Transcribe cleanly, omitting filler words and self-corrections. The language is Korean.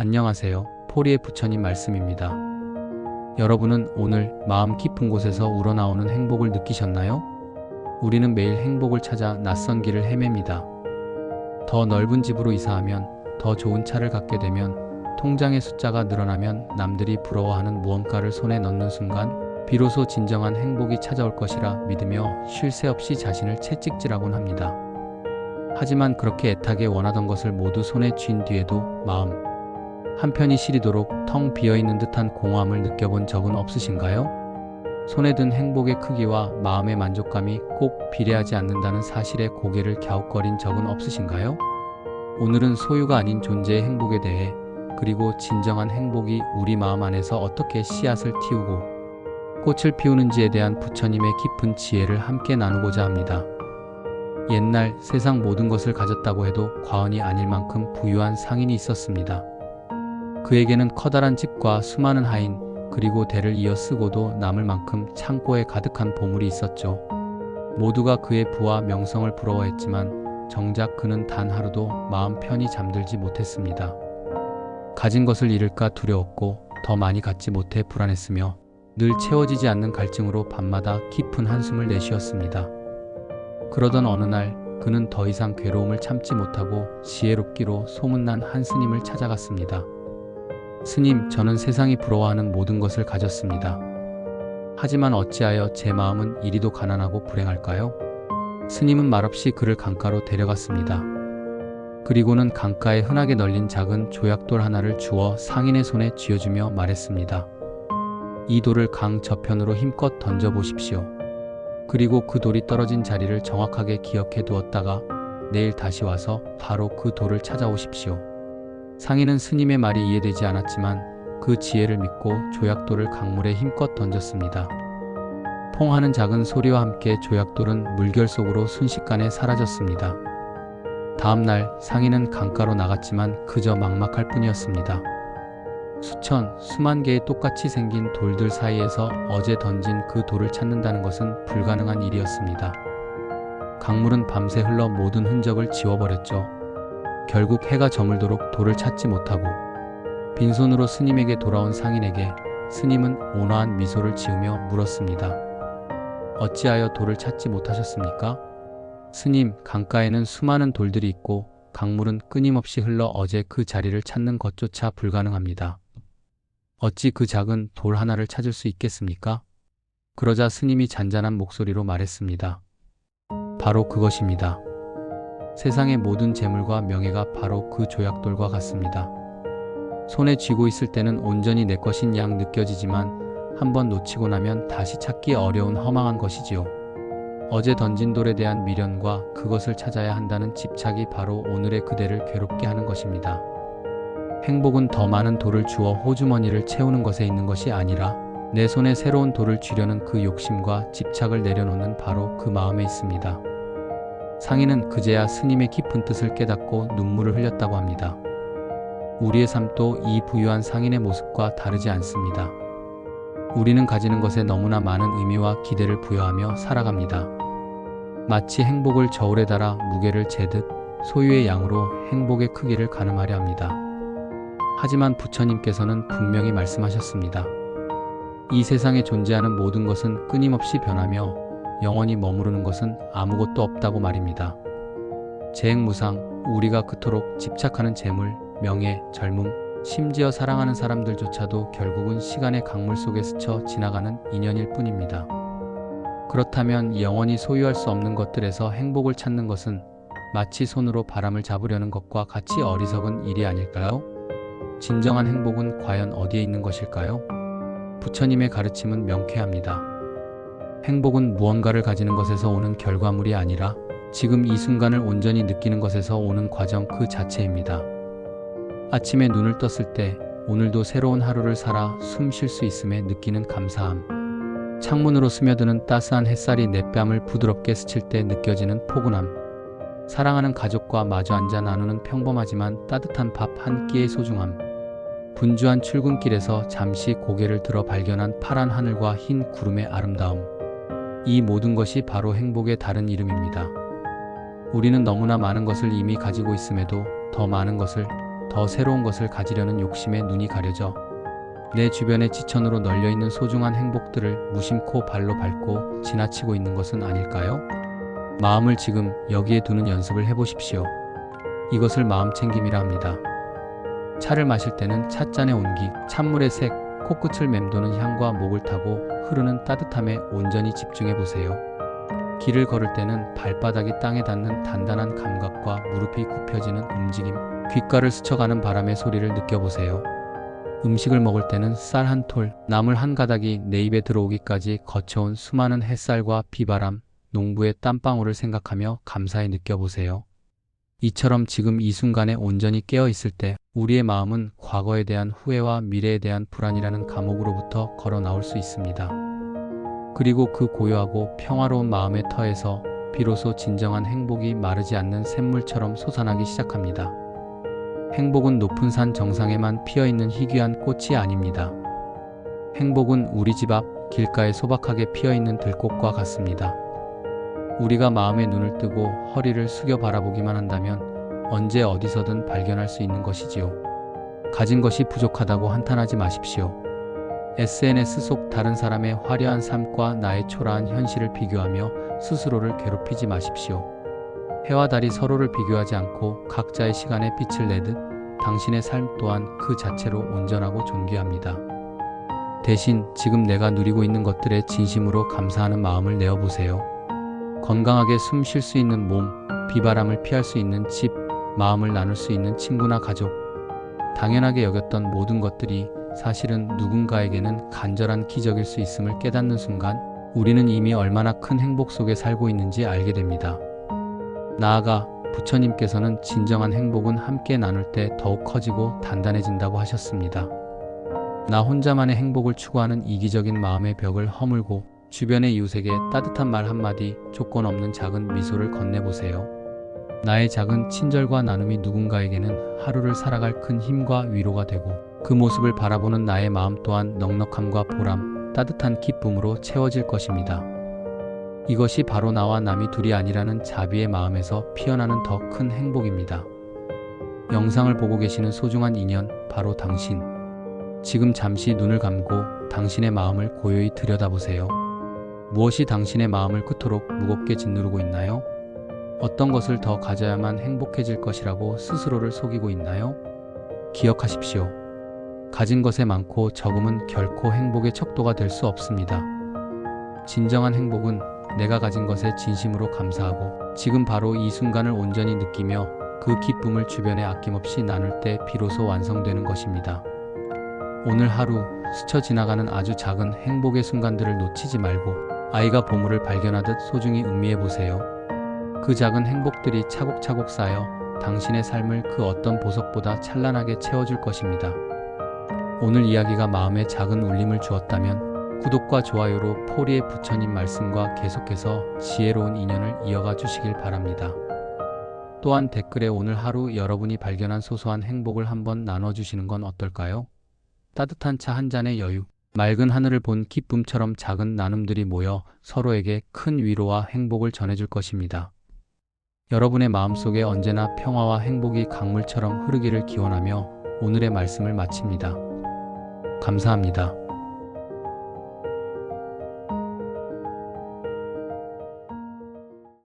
안녕하세요. 포리의 부처님 말씀입니다. 여러분은 오늘 마음 깊은 곳에서 우러나오는 행복을 느끼셨나요? 우리는 매일 행복을 찾아 낯선 길을 헤맵니다. 더 넓은 집으로 이사하면, 더 좋은 차를 갖게 되면, 통장의 숫자가 늘어나면, 남들이 부러워하는 무언가를 손에 넣는 순간 비로소 진정한 행복이 찾아올 것이라 믿으며 쉴 새 없이 자신을 채찍질하곤 합니다. 하지만 그렇게 애타게 원하던 것을 모두 손에 쥔 뒤에도 마음 한편이 시리도록 텅 비어있는 듯한 공허함을 느껴본 적은 없으신가요? 손에 든 행복의 크기와 마음의 만족감이 꼭 비례하지 않는다는 사실에 고개를 갸웃거린 적은 없으신가요? 오늘은 소유가 아닌 존재의 행복에 대해, 그리고 진정한 행복이 우리 마음 안에서 어떻게 씨앗을 틔우고 꽃을 피우는지에 대한 부처님의 깊은 지혜를 함께 나누고자 합니다. 옛날 세상 모든 것을 가졌다고 해도 과언이 아닐 만큼 부유한 상인이 있었습니다. 그에게는 커다란 집과 수많은 하인, 그리고 대를 이어 쓰고도 남을 만큼 창고에 가득한 보물이 있었죠. 모두가 그의 부와 명성을 부러워했지만 정작 그는 단 하루도 마음 편히 잠들지 못했습니다. 가진 것을 잃을까 두려웠고 더 많이 갖지 못해 불안했으며 늘 채워지지 않는 갈증으로 밤마다 깊은 한숨을 내쉬었습니다. 그러던 어느 날 그는 더 이상 괴로움을 참지 못하고 지혜롭기로 소문난 한 스님을 찾아갔습니다. 스님, 저는 세상이 부러워하는 모든 것을 가졌습니다. 하지만 어찌하여 제 마음은 이리도 가난하고 불행할까요? 스님은 말없이 그를 강가로 데려갔습니다. 그리고는 강가에 흔하게 널린 작은 조약돌 하나를 주어 상인의 손에 쥐어주며 말했습니다. 이 돌을 강 저편으로 힘껏 던져보십시오. 그리고 그 돌이 떨어진 자리를 정확하게 기억해 두었다가 내일 다시 와서 바로 그 돌을 찾아오십시오. 상인은 스님의 말이 이해되지 않았지만 그 지혜를 믿고 조약돌을 강물에 힘껏 던졌습니다. 퐁 하는 작은 소리와 함께 조약돌은 물결 속으로 순식간에 사라졌습니다. 다음 날 상인은 강가로 나갔지만 그저 막막할 뿐이었습니다. 수만 개의 똑같이 생긴 돌들 사이에서 어제 던진 그 돌을 찾는다는 것은 불가능한 일이었습니다. 강물은 밤새 흘러 모든 흔적을 지워버렸죠. 결국 해가 저물도록 돌을 찾지 못하고 빈손으로 스님에게 돌아온 상인에게 스님은 온화한 미소를 지으며 물었습니다. 어찌하여 돌을 찾지 못하셨습니까? 스님, 강가에는 수많은 돌들이 있고 강물은 끊임없이 흘러 어제 그 자리를 찾는 것조차 불가능합니다. 어찌 그 작은 돌 하나를 찾을 수 있겠습니까? 그러자 스님이 잔잔한 목소리로 말했습니다. 바로 그것입니다. 세상의 모든 재물과 명예가 바로 그 조약돌과 같습니다. 손에 쥐고 있을 때는 온전히 내 것인 양 느껴지지만 한번 놓치고 나면 다시 찾기 어려운 허망한 것이지요. 어제 던진 돌에 대한 미련과 그것을 찾아야 한다는 집착이 바로 오늘의 그대를 괴롭게 하는 것입니다. 행복은 더 많은 돌을 주어 호주머니를 채우는 것에 있는 것이 아니라 내 손에 새로운 돌을 쥐려는 그 욕심과 집착을 내려놓는 바로 그 마음에 있습니다. 상인은 그제야 스님의 깊은 뜻을 깨닫고 눈물을 흘렸다고 합니다. 우리의 삶도 이 부유한 상인의 모습과 다르지 않습니다. 우리는 가지는 것에 너무나 많은 의미와 기대를 부여하며 살아갑니다. 마치 행복을 저울에 달아 무게를 재듯 소유의 양으로 행복의 크기를 가늠하려 합니다. 하지만 부처님께서는 분명히 말씀하셨습니다. 이 세상에 존재하는 모든 것은 끊임없이 변하며 영원히 머무르는 것은 아무것도 없다고 말입니다. 재행무상, 우리가 그토록 집착하는 재물, 명예, 젊음, 심지어 사랑하는 사람들조차도 결국은 시간의 강물 속에 스쳐 지나가는 인연일 뿐입니다. 그렇다면 영원히 소유할 수 없는 것들에서 행복을 찾는 것은 마치 손으로 바람을 잡으려는 것과 같이 어리석은 일이 아닐까요? 진정한 행복은 과연 어디에 있는 것일까요? 부처님의 가르침은 명쾌합니다. 행복은 무언가를 가지는 것에서 오는 결과물이 아니라 지금 이 순간을 온전히 느끼는 것에서 오는 과정 그 자체입니다. 아침에 눈을 떴을 때 오늘도 새로운 하루를 살아 숨 쉴 수 있음에 느끼는 감사함, 창문으로 스며드는 따스한 햇살이 내 뺨을 부드럽게 스칠 때 느껴지는 포근함, 사랑하는 가족과 마주 앉아 나누는 평범하지만 따뜻한 밥 한 끼의 소중함, 분주한 출근길에서 잠시 고개를 들어 발견한 파란 하늘과 흰 구름의 아름다움, 이 모든 것이 바로 행복의 다른 이름입니다. 우리는 너무나 많은 것을 이미 가지고 있음에도 더 많은 것을, 더 새로운 것을 가지려는 욕심에 눈이 가려져 내 주변에 지천으로 널려있는 소중한 행복들을 무심코 발로 밟고 지나치고 있는 것은 아닐까요? 마음을 지금 여기에 두는 연습을 해보십시오. 이것을 마음챙김이라 합니다. 차를 마실 때는 찻잔의 온기, 찬물의 색, 코끝을 맴도는 향과 목을 타고 흐르는 따뜻함에 온전히 집중해보세요. 길을 걸을 때는 발바닥이 땅에 닿는 단단한 감각과 무릎이 굽혀지는 움직임, 귓가를 스쳐가는 바람의 소리를 느껴보세요. 음식을 먹을 때는 쌀 한 톨, 나물 한 가닥이 내 입에 들어오기까지 거쳐온 수많은 햇살과 비바람, 농부의 땀방울을 생각하며 감사히 느껴보세요. 이처럼 지금 이 순간에 온전히 깨어 있을 때 우리의 마음은 과거에 대한 후회와 미래에 대한 불안이라는 감옥으로부터 걸어 나올 수 있습니다. 그리고 그 고요하고 평화로운 마음의 터에서 비로소 진정한 행복이 마르지 않는 샘물처럼 솟아나기 시작합니다. 행복은 높은 산 정상에만 피어있는 희귀한 꽃이 아닙니다. 행복은 우리 집 앞 길가에 소박하게 피어있는 들꽃과 같습니다. 우리가 마음의 눈을 뜨고 허리를 숙여 바라보기만 한다면 언제 어디서든 발견할 수 있는 것이지요. 가진 것이 부족하다고 한탄하지 마십시오. SNS 속 다른 사람의 화려한 삶과 나의 초라한 현실을 비교하며 스스로를 괴롭히지 마십시오. 해와 달이 서로를 비교하지 않고 각자의 시간에 빛을 내듯 당신의 삶 또한 그 자체로 온전하고 존귀합니다. 대신 지금 내가 누리고 있는 것들에 진심으로 감사하는 마음을 내어보세요. 건강하게 숨 쉴 수 있는 몸, 비바람을 피할 수 있는 집, 마음을 나눌 수 있는 친구나 가족. 당연하게 여겼던 모든 것들이 사실은 누군가에게는 간절한 기적일 수 있음을 깨닫는 순간 우리는 이미 얼마나 큰 행복 속에 살고 있는지 알게 됩니다. 나아가 부처님께서는 진정한 행복은 함께 나눌 때 더욱 커지고 단단해진다고 하셨습니다. 나 혼자만의 행복을 추구하는 이기적인 마음의 벽을 허물고 주변의 이웃에게 따뜻한 말 한마디, 조건 없는 작은 미소를 건네보세요. 나의 작은 친절과 나눔이 누군가에게는 하루를 살아갈 큰 힘과 위로가 되고 그 모습을 바라보는 나의 마음 또한 넉넉함과 보람, 따뜻한 기쁨으로 채워질 것입니다. 이것이 바로 나와 남이 둘이 아니라는 자비의 마음에서 피어나는 더 큰 행복입니다. 영상을 보고 계시는 소중한 인연, 바로 당신. 지금 잠시 눈을 감고 당신의 마음을 고요히 들여다보세요. 무엇이 당신의 마음을 그토록 무겁게 짓누르고 있나요? 어떤 것을 더 가져야만 행복해질 것이라고 스스로를 속이고 있나요? 기억하십시오. 가진 것에 많고 적음은 결코 행복의 척도가 될 수 없습니다. 진정한 행복은 내가 가진 것에 진심으로 감사하고 지금 바로 이 순간을 온전히 느끼며 그 기쁨을 주변에 아낌없이 나눌 때 비로소 완성되는 것입니다. 오늘 하루 스쳐 지나가는 아주 작은 행복의 순간들을 놓치지 말고 아이가 보물을 발견하듯 소중히 음미해 보세요. 그 작은 행복들이 차곡차곡 쌓여 당신의 삶을 그 어떤 보석보다 찬란하게 채워줄 것입니다. 오늘 이야기가 마음에 작은 울림을 주었다면 구독과 좋아요로 포리의 부처님 말씀과 계속해서 지혜로운 인연을 이어가 주시길 바랍니다. 또한 댓글에 오늘 하루 여러분이 발견한 소소한 행복을 한번 나눠주시는 건 어떨까요? 따뜻한 차 한 잔의 여유, 맑은 하늘을 본 기쁨처럼 작은 나눔들이 모여 서로에게 큰 위로와 행복을 전해줄 것입니다. 여러분의 마음속에 언제나 평화와 행복이 강물처럼 흐르기를 기원하며 오늘의 말씀을 마칩니다. 감사합니다.